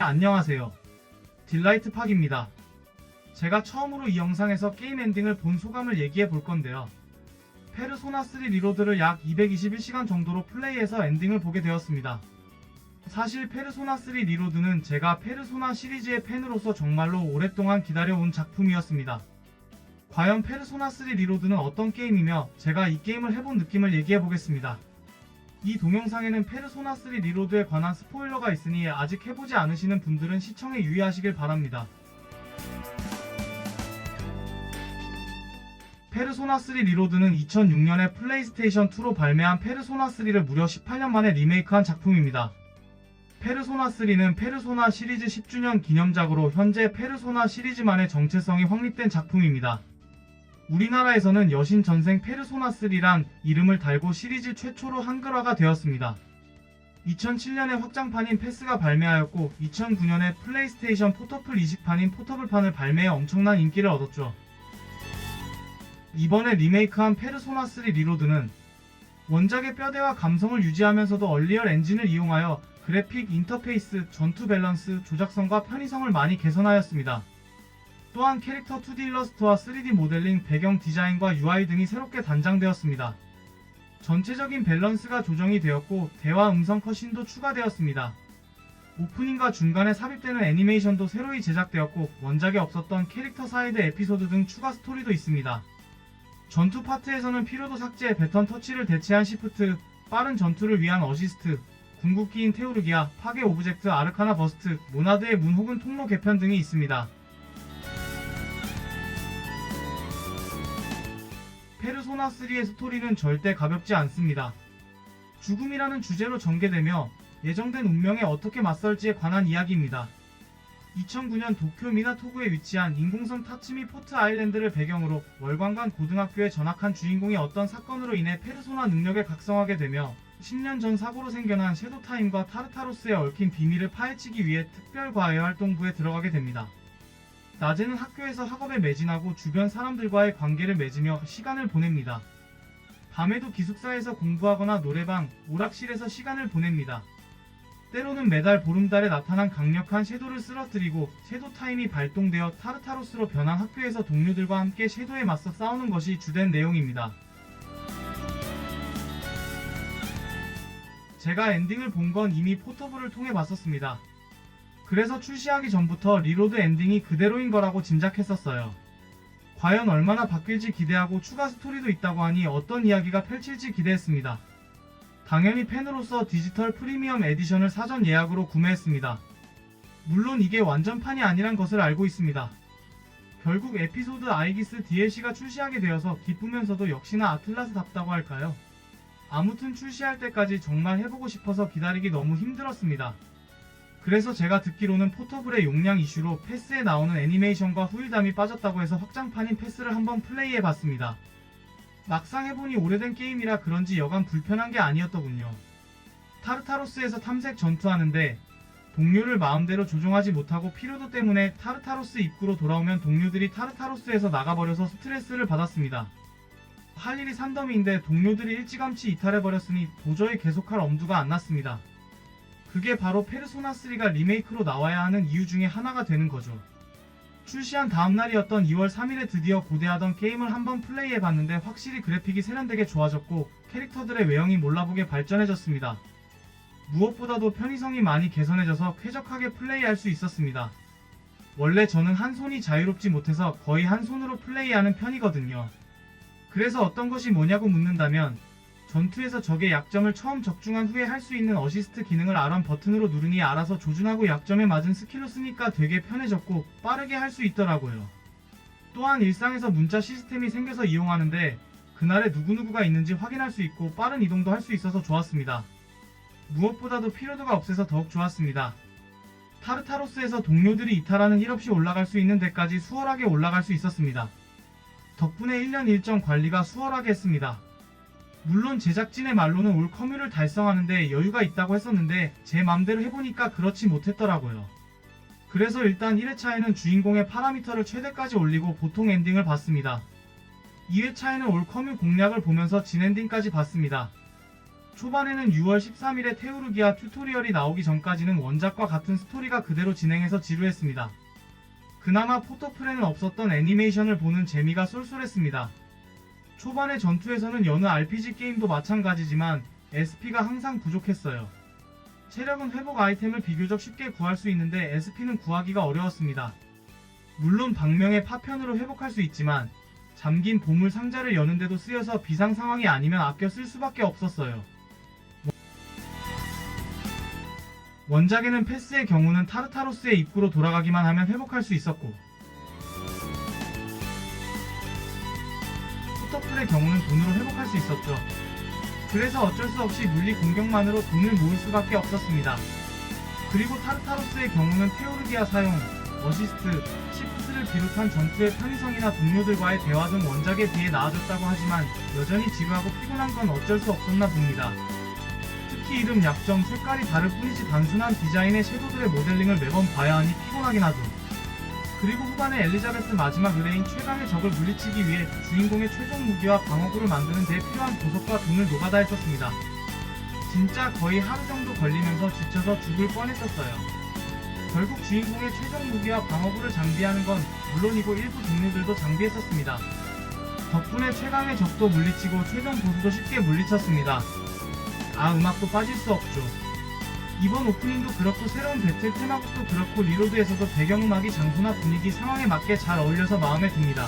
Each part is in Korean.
안녕하세요. 딜라이트팍입니다. 제가 처음으로 이 영상에서 게임 엔딩을 본 소감을 얘기해 볼 건데요. 페르소나 3 리로드를 약 221시간 정도로 플레이해서 엔딩을 보게 되었습니다. 사실 페르소나 3 리로드는 제가 페르소나 시리즈의 팬으로서 정말로 오랫동안 기다려온 작품이었습니다. 과연 페르소나 3 리로드는 어떤 게임이며 제가 이 게임을 해본 느낌을 얘기해 보겠습니다. 이 동영상에는 페르소나 3 리로드에 관한 스포일러가 있으니 아직 해보지 않으시는 분들은 시청에 유의하시길 바랍니다. 페르소나 3 리로드는 2006년에 플레이스테이션 2로 발매한 페르소나 3를 무려 18년 만에 리메이크한 작품입니다. 페르소나 3는 페르소나 시리즈 10주년 기념작으로 현재 페르소나 시리즈만의 정체성이 확립된 작품입니다. 우리나라에서는 여신전생 페르소나 3란 이름을 달고 시리즈 최초로 한글화가 되었습니다. 2007년에 확장판인 패스가 발매하였고 2009년에 플레이스테이션 포터플 이식판인 포터블판을 발매해 엄청난 인기를 얻었죠. 이번에 리메이크한 페르소나 3 리로드는 원작의 뼈대와 감성을 유지하면서도 얼리얼 엔진을 이용하여 그래픽, 인터페이스, 전투 밸런스, 조작성과 편의성을 많이 개선하였습니다. 또한 캐릭터 2D 일러스트와 3D 모델링, 배경 디자인과 UI 등이 새롭게 단장되었습니다. 전체적인 밸런스가 조정이 되었고 대화 음성 컷신도 추가되었습니다. 오프닝과 중간에 삽입되는 애니메이션도 새로이 제작되었고 원작에 없었던 캐릭터 사이드 에피소드 등 추가 스토리도 있습니다. 전투 파트에서는 피로도 삭제, 배턴 터치를 대체한 시프트, 빠른 전투를 위한 어시스트, 궁극기인 테우르기아, 파괴 오브젝트 아르카나 버스트, 모나드의 문 혹은 통로 개편 등이 있습니다. 페르소나 3의 스토리는 절대 가볍지 않습니다. 죽음이라는 주제로 전개되며 예정된 운명에 어떻게 맞설지에 관한 이야기입니다. 2009년 도쿄 미나토구에 위치한 인공섬 타츠미 포트 아일랜드를 배경으로 월광관 고등학교에 전학한 주인공이 어떤 사건으로 인해 페르소나 능력을 각성하게 되며 10년 전 사고로 생겨난 섀도타임과 타르타로스에 얽힌 비밀을 파헤치기 위해 특별과외활동부에 들어가게 됩니다. 낮에는 학교에서 학업에 매진하고 주변 사람들과의 관계를 맺으며 시간을 보냅니다. 밤에도 기숙사에서 공부하거나 노래방, 오락실에서 시간을 보냅니다. 때로는 매달 보름달에 나타난 강력한 섀도를 쓰러뜨리고 섀도타임이 발동되어 타르타로스로 변한 학교에서 동료들과 함께 섀도에 맞서 싸우는 것이 주된 내용입니다. 제가 엔딩을 본 건 이미 포터블을 통해 봤었습니다. 그래서 출시하기 전부터 리로드 엔딩이 그대로인 거라고 짐작했었어요. 과연 얼마나 바뀔지 기대하고 추가 스토리도 있다고 하니 어떤 이야기가 펼칠지 기대했습니다. 당연히 팬으로서 디지털 프리미엄 에디션을 사전 예약으로 구매했습니다. 물론 이게 완전판이 아니란 것을 알고 있습니다. 결국 에피소드 아이기스 DLC가 출시하게 되어서 기쁘면서도 역시나 아틀라스답다고 할까요? 아무튼 출시할 때까지 정말 해보고 싶어서 기다리기 너무 힘들었습니다. 그래서 제가 듣기로는 포터블의 용량 이슈로 패스에 나오는 애니메이션과 후일담이 빠졌다고 해서 확장판인 패스를 한번 플레이해봤습니다. 막상 해보니 오래된 게임이라 그런지 여간 불편한 게 아니었더군요. 타르타로스에서 탐색 전투하는데 동료를 마음대로 조종하지 못하고 피로도 때문에 타르타로스 입구로 돌아오면 동료들이 타르타로스에서 나가버려서 스트레스를 받았습니다. 할 일이 산더미인데 동료들이 일찌감치 이탈해버렸으니 도저히 계속할 엄두가 안 났습니다. 그게 바로 페르소나 3가 리메이크로 나와야 하는 이유 중에 하나가 되는 거죠. 출시한 다음날이었던 2월 3일에 드디어 고대하던 게임을 한번 플레이해봤는데 확실히 그래픽이 세련되게 좋아졌고 캐릭터들의 외형이 몰라보게 발전해졌습니다. 무엇보다도 편의성이 많이 개선해져서 쾌적하게 플레이할 수 있었습니다. 원래 저는 한 손이 자유롭지 못해서 거의 한 손으로 플레이하는 편이거든요. 그래서 어떤 것이 뭐냐고 묻는다면 전투에서 적의 약점을 처음 적중한 후에 할 수 있는 어시스트 기능을 R1 버튼으로 누르니 알아서 조준하고 약점에 맞은 스킬로 쓰니까 되게 편해졌고 빠르게 할 수 있더라고요. 또한 일상에서 문자 시스템이 생겨서 이용하는데 그날에 누구누구가 있는지 확인할 수 있고 빠른 이동도 할 수 있어서 좋았습니다. 무엇보다도 피로도가 없애서 더욱 좋았습니다. 타르타로스에서 동료들이 이탈하는 일 없이 올라갈 수 있는 데까지 수월하게 올라갈 수 있었습니다. 덕분에 1년 일정 관리가 수월하게 했습니다. 물론 제작진의 말로는 올 커뮤를 달성하는데 여유가 있다고 했었는데 제 맘대로 해보니까 그렇지 못했더라고요. 그래서 일단 1회차에는 주인공의 파라미터를 최대까지 올리고 보통 엔딩을 봤습니다. 2회차에는 올 커뮤 공략을 보면서 진 엔딩까지 봤습니다. 초반에는 6월 13일에 테우르기아 튜토리얼이 나오기 전까지는 원작과 같은 스토리가 그대로 진행해서 지루했습니다. 그나마 포터플에는 없었던 애니메이션을 보는 재미가 쏠쏠했습니다. 초반의 전투에서는 여느 RPG 게임도 마찬가지지만 SP가 항상 부족했어요. 체력은 회복 아이템을 비교적 쉽게 구할 수 있는데 SP는 구하기가 어려웠습니다. 물론 방명의 파편으로 회복할 수 있지만 잠긴 보물 상자를 여는데도 쓰여서 비상 상황이 아니면 아껴 쓸 수밖에 없었어요. 원작에는 패스의 경우는 타르타로스의 입구로 돌아가기만 하면 회복할 수 있었고 포터플의 경우는 돈으로 회복할 수 있었죠. 그래서 어쩔 수 없이 물리 공격만으로 돈을 모을 수밖에 없었습니다. 그리고 타르타로스의 경우는 테오르기아 사용, 어시스트, 시프트를 비롯한 전투의 편의성이나 동료들과의 대화 등 원작에 비해 나아졌다고 하지만 여전히 지루하고 피곤한 건 어쩔 수 없었나 봅니다. 특히 이름 약점, 색깔이 다를 뿐이지 단순한 디자인의 섀도들의 모델링을 매번 봐야 하니 피곤하긴 하죠. 그리고 후반에 엘리자베스 마지막 의뢰인 최강의 적을 물리치기 위해 주인공의 최종 무기와 방어구를 만드는 데 필요한 보석과 돈을 노가다 했었습니다. 진짜 거의 하루 정도 걸리면서 지쳐서 죽을 뻔했었어요. 결국 주인공의 최종 무기와 방어구를 장비하는 건 물론이고 일부 동료들도 장비했었습니다. 덕분에 최강의 적도 물리치고 최종 보스도 쉽게 물리쳤습니다. 음악도 빠질 수 없죠. 이번 오프닝도 그렇고 새로운 배틀 테마곡도 그렇고 리로드에서도 배경음악이 장소나 분위기 상황에 맞게 잘 어울려서 마음에 듭니다.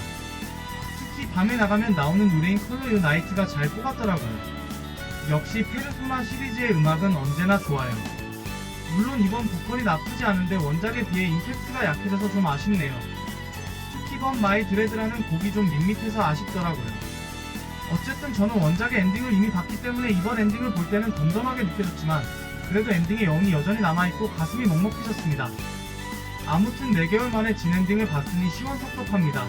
특히 밤에 나가면 나오는 노래인 컬러 유 나이트가 잘 뽑았더라고요. 역시 페르소나 시리즈의 음악은 언제나 좋아요. 물론 이번 보컬이 나쁘지 않은데 원작에 비해 임팩트가 약해져서 좀 아쉽네요. 특히 번 마이 드레드라는 곡이 좀 밋밋해서 아쉽더라고요. 어쨌든 저는 원작의 엔딩을 이미 봤기 때문에 이번 엔딩을 볼 때는 덤덤하게 느껴졌지만 그래도 엔딩의 여운이 여전히 남아있고 가슴이 먹먹해졌습니다. 아무튼 4개월 만에 진엔딩을 봤으니 시원섭섭합니다.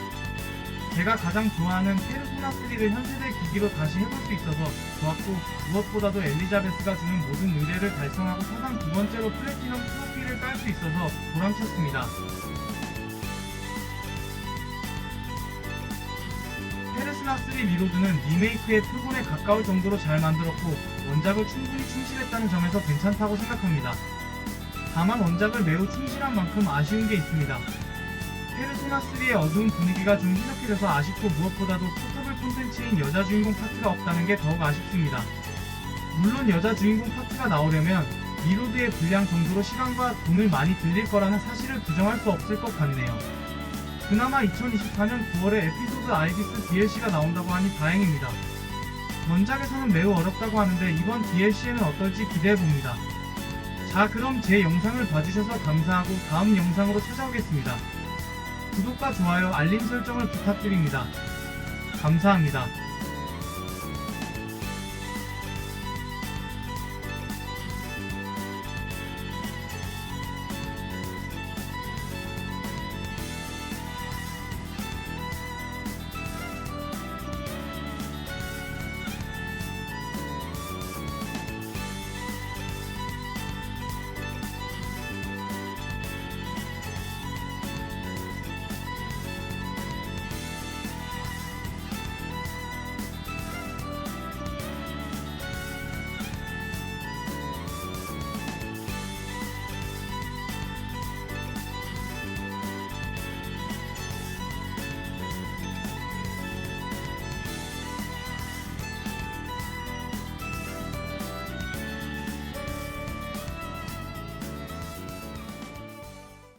제가 가장 좋아하는 페르소나 3를 현세대 기기로 다시 해볼 수 있어서 좋았고 무엇보다도 엘리자베스가 주는 모든 의뢰를 달성하고 사상 2번째로 플래티넘 트로피를 딸 수 있어서 보람찼습니다. 페르소나 3 리로드는 리메이크의 표본에 가까울 정도로 잘 만들었고 원작을 충분히 충실했다는 점에서 괜찮다고 생각합니다. 다만 원작을 매우 충실한 만큼 아쉬운 게 있습니다. 페르소나 3의 어두운 분위기가 좀 희석해져서 아쉽고 무엇보다도 포터블 콘텐츠인 여자 주인공 파트가 없다는 게 더욱 아쉽습니다. 물론 여자 주인공 파트가 나오려면 리로드의 분량 정도로 시간과 돈을 많이 들릴 거라는 사실을 부정할 수 없을 것 같네요. 그나마 2024년 9월에 에피소드 아이비스 DLC가 나온다고 하니 다행입니다. 원작에서는 매우 어렵다고 하는데 이번 DLC에는 어떨지 기대해봅니다. 자, 그럼 제 영상을 봐주셔서 감사하고 다음 영상으로 찾아오겠습니다. 구독과 좋아요, 알림 설정을 부탁드립니다. 감사합니다.